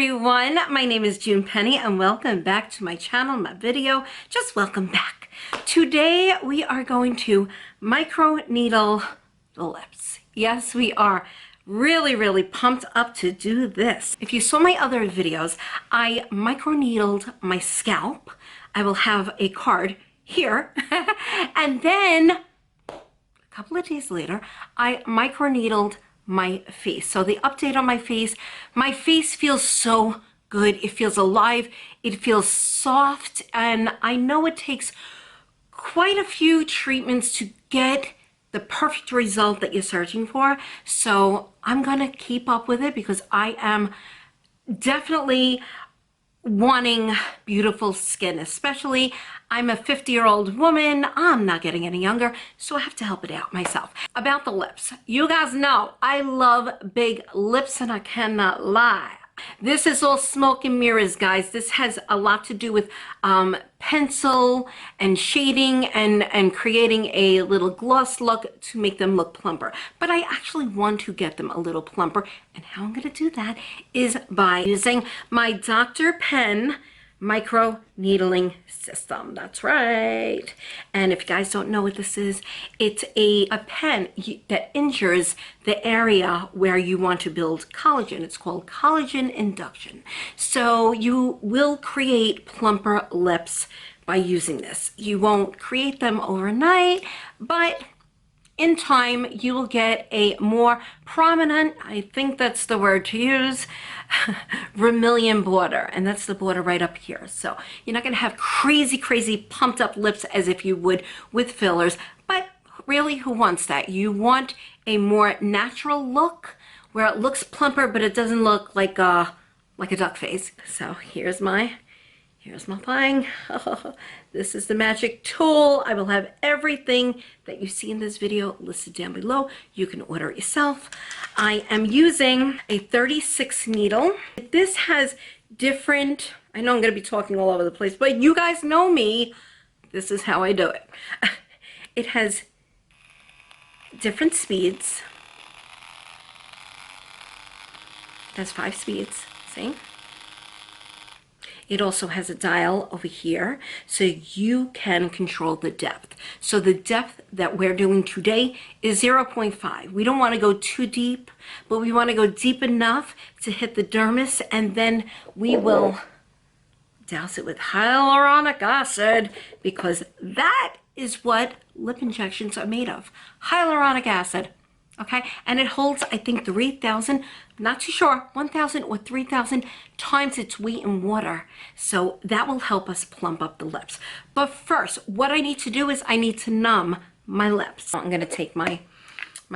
everyone, my name is June Penny and welcome back to my channel, my video. Just welcome back. Today we are going to micro needle the lips. Yes, we are really pumped up to do this. If you saw my other videos, I micro needled my scalp. I will have a card here and then a couple of days later I micro needled my face. So the update on my face feels so good. It feels alive, it feels soft, and I know it takes quite a few treatments to get the perfect result that you're searching for. So I'm gonna keep up with it because I am definitely wanting beautiful skin, especially I'm a 50-year-old woman. I'm not getting any younger, so I have to help it out myself. About the lips, you guys know I love big lips and I cannot lie. This is all smoke and mirrors, guys. This has a lot to do with pencil and shading and creating a little gloss look to make them look plumper. But I actually want to get them a little plumper. And how I'm going to do that is by using my Dr. Pen micro needling system. That's right. And if you guys don't know what this is, it's a pen that injures the area where you want to build collagen. It's called collagen induction. So you will create plumper lips by using this. You won't create them overnight, but in time, you will get a more prominent, I think that's the word to use, vermilion border. And that's the border right up here. So you're not going to have crazy pumped up lips as if you would with fillers. But really, who wants that? You want a more natural look where it looks plumper, but it doesn't look like a duck face. So here's my thing. This is the magic tool. I will have everything that you see in this video listed down below. You can order it yourself. I am using a 36 needle. This has different, I know I'm going to be talking all over the place, but you guys know me. This is how I do it. It has different speeds. It has 5 speeds, see? It also has a dial over here, so you can control the depth. So the depth that we're doing today is 0.5. We don't want to go too deep, but we want to go deep enough to hit the dermis, and then we will douse it with hyaluronic acid, because that is what lip injections are made of, hyaluronic acid. Okay, and it holds, I think, 3,000, not too sure, 1,000 or 3,000 times its weight in water. So that will help us plump up the lips. But first, what I need to do is I need to numb my lips. I'm going to take my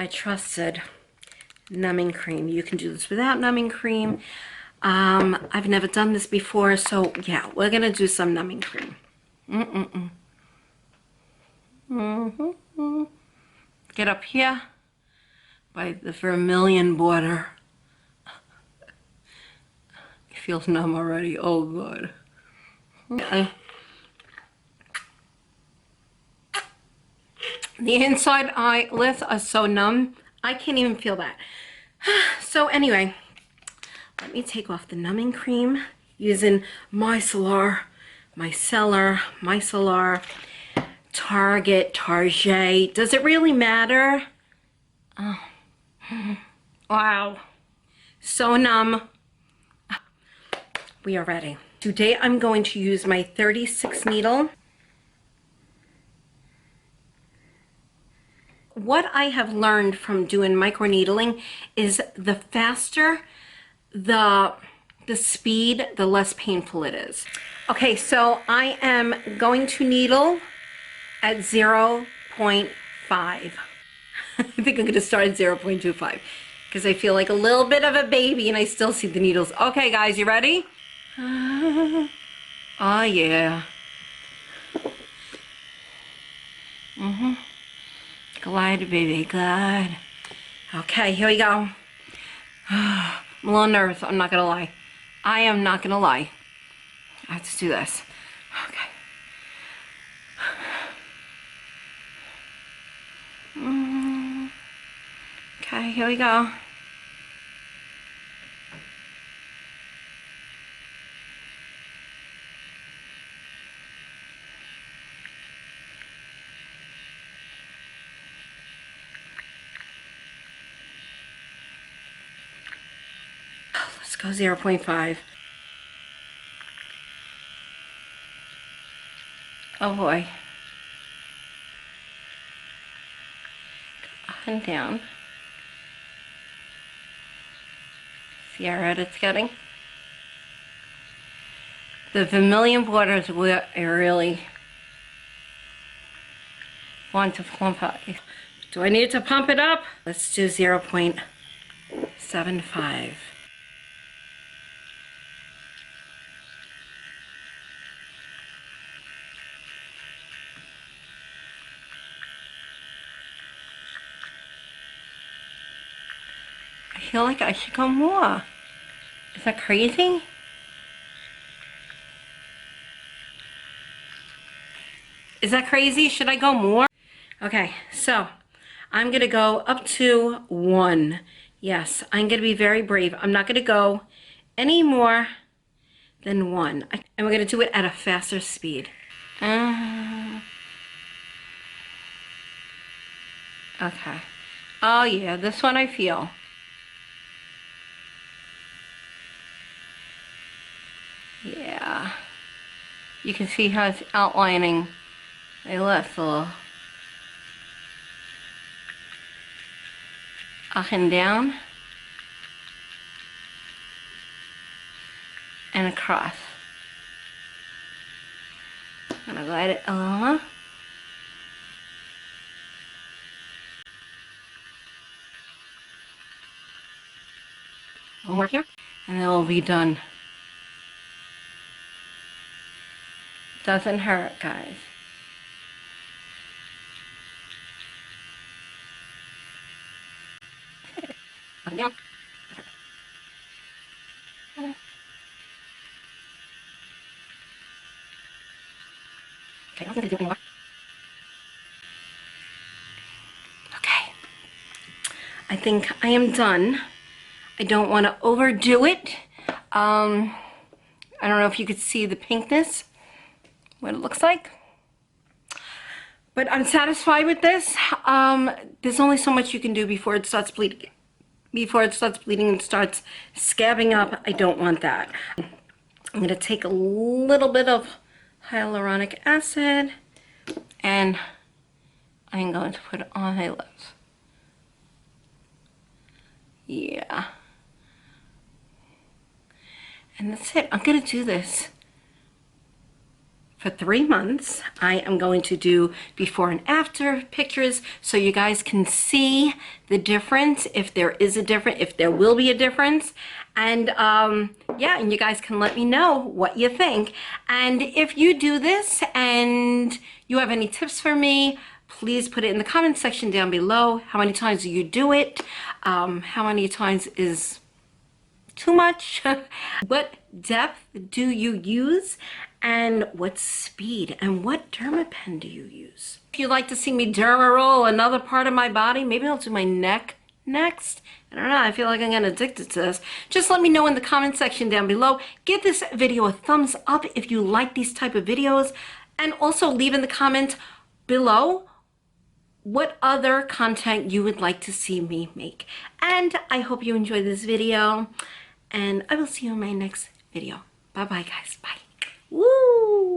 trusted numbing cream. You can do this without numbing cream. I've never done this before, so yeah, we're going to do some numbing cream. Get up here by the vermilion border. It feels numb already. Oh God. The inside eyelids are so numb, I can't even feel that. So anyway, let me take off the numbing cream using micellar, Target, Target. Does it really matter? Oh. Wow, so numb. We are ready. Today I'm going to use my 36 needle. What I have learned from doing micro needling is the faster the speed, the less painful it is. Okay, so I am going to needle at 0.5. I think I'm going to start at 0.25 because I feel like a little bit of a baby and I still see the needles. Okay, guys, you ready? Oh, yeah. Glide, baby, glide. Okay, here we go. I'm a little nervous, I'm not going to lie. I am not going to lie. I have to do this. Okay. Okay, here we go. go 0.5. Oh boy. Up and down. See how red it's getting? The vermilion borders where I really want to plump up. Do I need to pump it up? Let's do 0.75. I feel like I should go more. Is that crazy? Is that crazy? Should I go more? Okay, so I'm gonna go up to 1. Yes, I'm gonna be very brave. I'm not gonna go any more than 1. And we're gonna do it at a faster speed. Okay. Oh yeah, this one I feel. Yeah. You can see how it's outlining my lips a little. Up and down. And across. I'm gonna glide it a little more. One more here. And then we'll be done. Doesn't hurt, guys. Up and down. Okay, I'm gonna do more. Okay. I think I am done. I don't want to overdo it. I don't know if you could see the pinkness, what it looks like. But I'm satisfied with this. There's only so much you can do before it starts bleeding. Before it starts bleeding and starts scabbing up, I don't want that. I'm gonna take a little bit of hyaluronic acid and I'm going to put it on my lips. Yeah. And that's it. I'm gonna do this for 3 months. I am going to do before and after pictures so you guys can see the difference, if there is a difference, if there will be a difference. And yeah, and you guys can let me know what you think. And if you do this and you have any tips for me, please put it in the comment section down below. How many times do you do it? How many times is too much? What depth do you use? And what speed? And what dermapen do you use? If you'd like to see me derma roll another part of my body, maybe I'll do my neck next. I don't know, I feel like I'm getting addicted to this. Just let me know in the comment section down below. Give this video a thumbs up if you like these type of videos. And also leave in the comment below what other content you would like to see me make. And I hope you enjoyed this video. And I will see you in my next video. Bye-bye, guys. Bye. Woo!